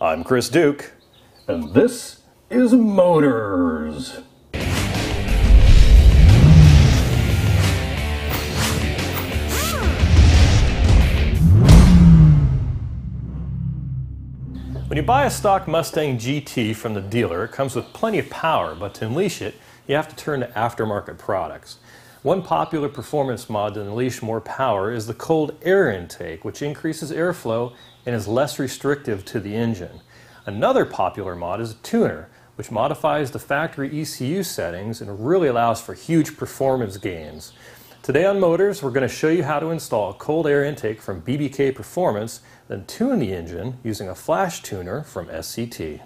I'm Chris Duke, and this is Motorz. When you buy a stock Mustang GT from the dealer, it comes with plenty of power, but to unleash it, you have to turn to aftermarket products. One popular performance mod to unleash more power is the cold air intake, which increases airflow and is less restrictive to the engine. Another popular mod is a tuner, which modifies the factory ECU settings and really allows for huge performance gains. Today on Motorz, we're going to show you how to install a cold air intake from BBK Performance, then tune the engine using a flash tuner from SCT.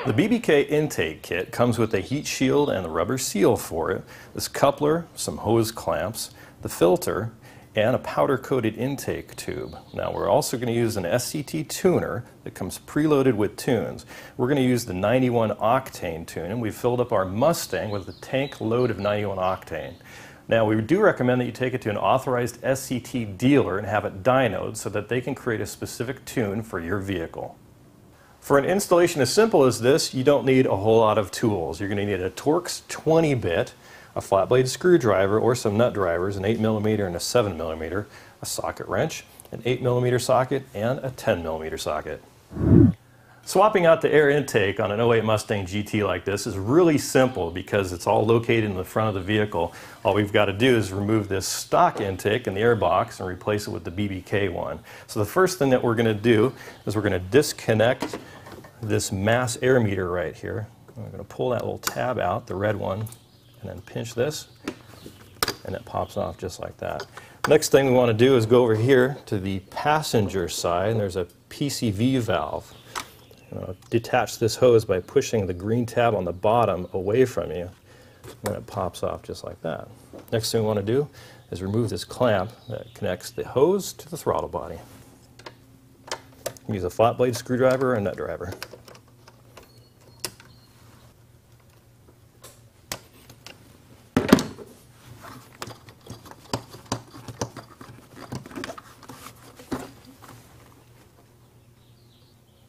The BBK intake kit comes with a heat shield and a rubber seal for it, this coupler, some hose clamps, the filter, and a powder-coated intake tube. Now we're also going to use an SCT tuner that comes preloaded with tunes. We're going to use the 91 octane tune, and we've filled up our Mustang with a tank load of 91 octane. Now we do recommend that you take it to an authorized SCT dealer and have it dynoed so that they can create a specific tune for your vehicle. For an installation as simple as this, you don't need a whole lot of tools. You're going to need a Torx 20-bit, a flat blade screwdriver or some nut drivers, an 8mm and a 7mm, a socket wrench, an 8mm socket, and a 10mm socket. Swapping out the air intake on an 08 Mustang GT like this is really simple because it's all located in the front of the vehicle. All we've got to do is remove this stock intake in the air box and replace it with the BBK one. So the first thing that we're going to do is we're going to disconnect this mass air meter right here. I'm going to pull that little tab out, the red one, and then pinch this, and it pops off just like that. Next thing we want to do is go over here to the passenger side, and there's a PCV valve. Detach this hose by pushing the green tab on the bottom away from you, and it pops off just like that. Next thing we want to do is remove this clamp that connects the hose to the throttle body. Use a flat blade screwdriver or a nut driver.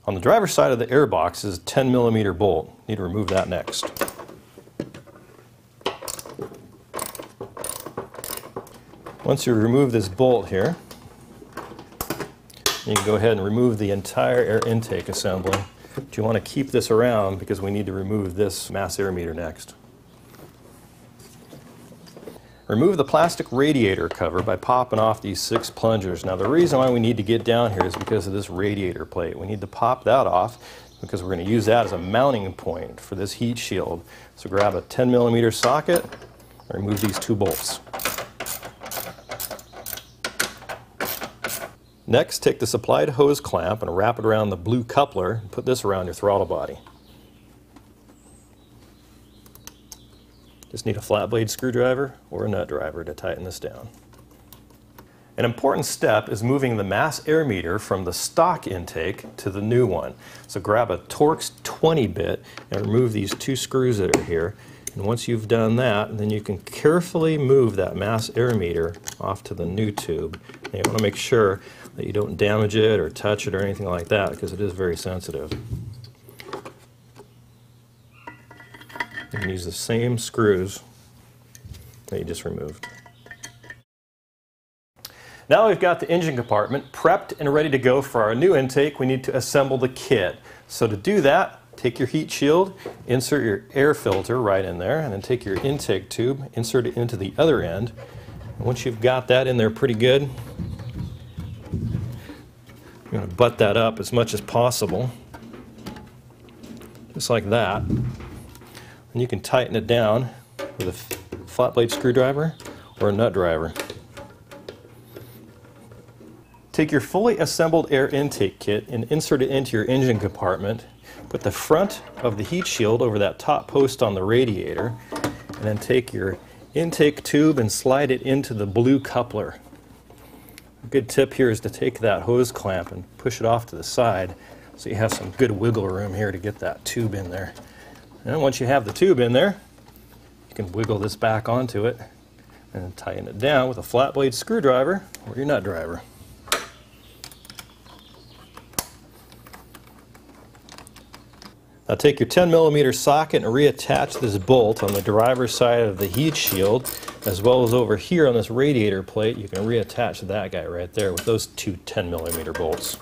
On the driver's side of the air box is a 10mm bolt. Need to remove that next. Once you remove this bolt here, you can go ahead and remove the entire air intake assembly. But you want to keep this around because we need to remove this mass air meter next. Remove the plastic radiator cover by popping off these 6 plungers. Now the reason why we need to get down here is because of this radiator plate. We need to pop that off because we're going to use that as a mounting point for this heat shield. So grab a 10mm socket and remove these 2 bolts. Next, take the supplied hose clamp and wrap it around the blue coupler and put this around your throttle body. Just need a flat blade screwdriver or a nut driver to tighten this down. An important step is moving the mass air meter from the stock intake to the new one. So grab a Torx 20-bit and remove these 2 screws that are here. And once you've done that, then you can carefully move that mass air meter off to the new tube. And you want to make sure that you don't damage it or touch it or anything like that because it is very sensitive. You can use the same screws that you just removed. Now we've got the engine compartment prepped and ready to go for our new intake. We need to assemble the kit. So to do that, take your heat shield, insert your air filter right in there, and then take your intake tube, insert it into the other end. And once you've got that in there pretty good, you're going to butt that up as much as possible, just like that. And you can tighten it down with a flat blade screwdriver or a nut driver. Take your fully assembled air intake kit and insert it into your engine compartment. Put the front of the heat shield over that top post on the radiator, and then take your intake tube and slide it into the blue coupler. A good tip here is to take that hose clamp and push it off to the side so you have some good wiggle room here to get that tube in there. And once you have the tube in there, you can wiggle this back onto it and tighten it down with a flat blade screwdriver or your nut driver. Now take your 10mm socket and reattach this bolt on the driver's side of the heat shield, as well as over here on this radiator plate. You can reattach that guy right there with those two 10mm bolts.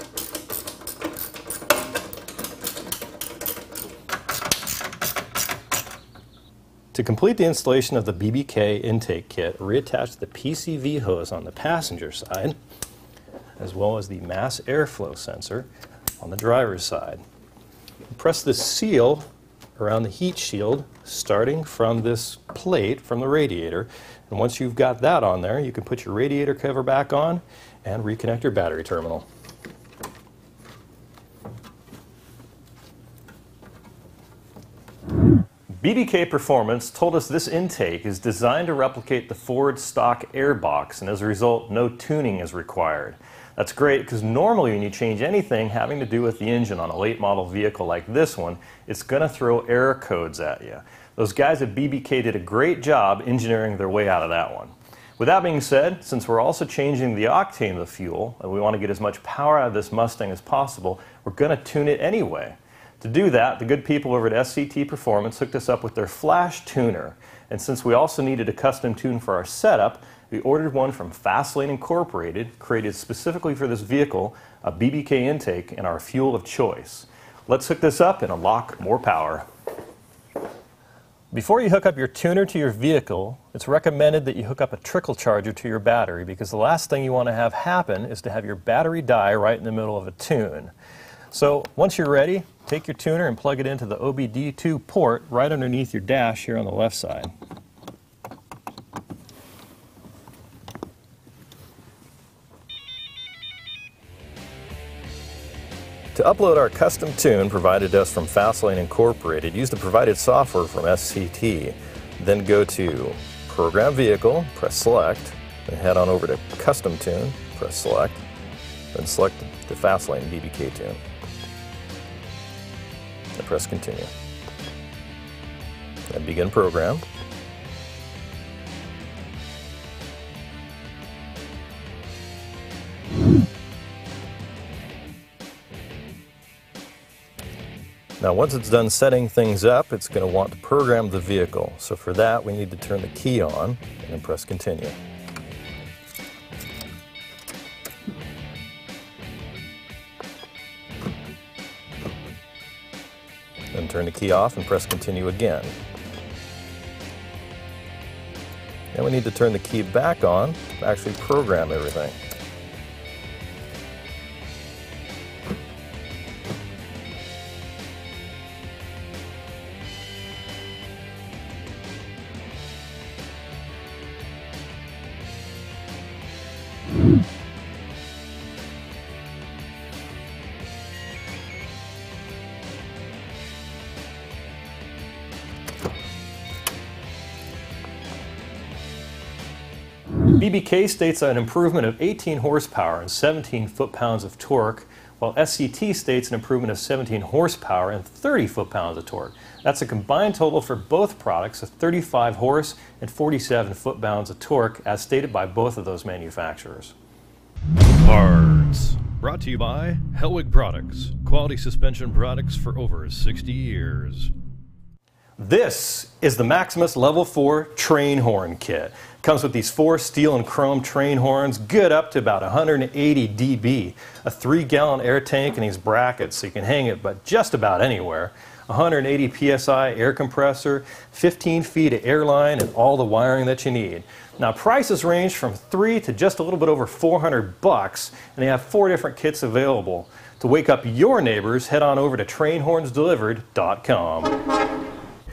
To complete the installation of the BBK intake kit, reattach the PCV hose on the passenger side, as well as the mass airflow sensor on the driver's side. Press the seal around the heat shield starting from this plate from the radiator, and once you've got that on there, you can put your radiator cover back on and reconnect your battery terminal. BBK Performance told us this intake is designed to replicate the Ford stock airbox, and as a result, no tuning is required. That's great because normally when you change anything having to do with the engine on a late model vehicle like this one, it's going to throw error codes at you. Those guys at BBK did a great job engineering their way out of that one. With that being said, since we're also changing the octane of the fuel and we want to get as much power out of this Mustang as possible, we're going to tune it anyway. To do that, the good people over at SCT Performance hooked us up with their flash tuner. And since we also needed a custom tune for our setup, we ordered one from Fastlane Incorporated, created specifically for this vehicle, a BBK intake and our fuel of choice. Let's hook this up and unlock more power. Before you hook up your tuner to your vehicle, it's recommended that you hook up a trickle charger to your battery, because the last thing you want to have happen is to have your battery die right in the middle of a tune. So once you're ready, take your tuner and plug it into the OBD2 port right underneath your dash here on the left side. To upload our custom tune provided to us from Fastlane Incorporated, use the provided software from SCT. Then go to Program Vehicle, press Select, and head on over to Custom Tune, press Select, then select the Fastlane BBK tune. And press Continue. Then begin program. Now once it's done setting things up, it's going to want to program the vehicle. So for that we need to turn the key on and then press Continue. Then turn the key off and press Continue again. Then we need to turn the key back on to actually program everything. BBK states an improvement of 18 horsepower and 17 foot-pounds of torque, while SCT states an improvement of 17 horsepower and 30 foot-pounds of torque. That's a combined total for both products of 35 horse and 47 foot-pounds of torque, as stated by both of those manufacturers. Parts. Brought to you by Hellwig Products. Quality suspension products for over 60 years. This is the Maximus Level 4 train horn kit. Comes with these 4 steel and chrome train horns, good up to about 180 dB, a 3-gallon air tank, and these brackets so you can hang it but just about anywhere, 180 psi air compressor, 15 feet of air line, and all the wiring that you need. Now prices range from $3 to just a little bit over $400, and they have 4 different kits available. To wake up your neighbors, head on over to trainhornsdelivered.com.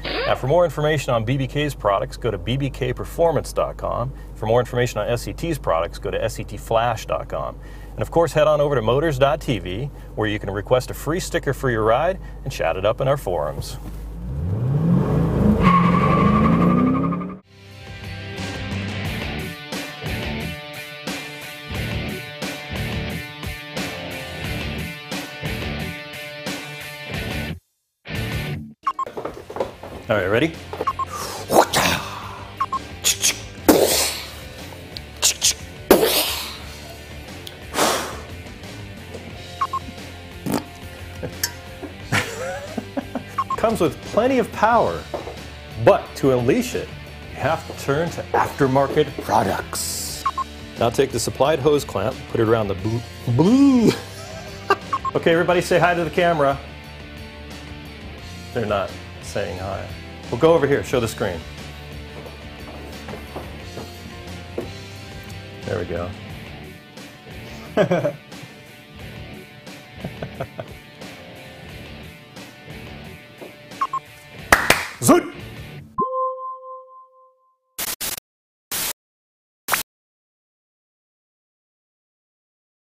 Now, for more information on BBK's products, go to bbkperformance.com. For more information on SCT's products, go to sctflash.com. And of course, head on over to Motorz.tv, where you can request a free sticker for your ride and chat it up in our forums. All right, ready? comes with plenty of power, but to unleash it, you have to turn to aftermarket products. Now take the supplied hose clamp, put it around the blue. Okay, everybody say hi to the camera. They're not saying hi. Well, go over here, show the screen. There we go. Zoot!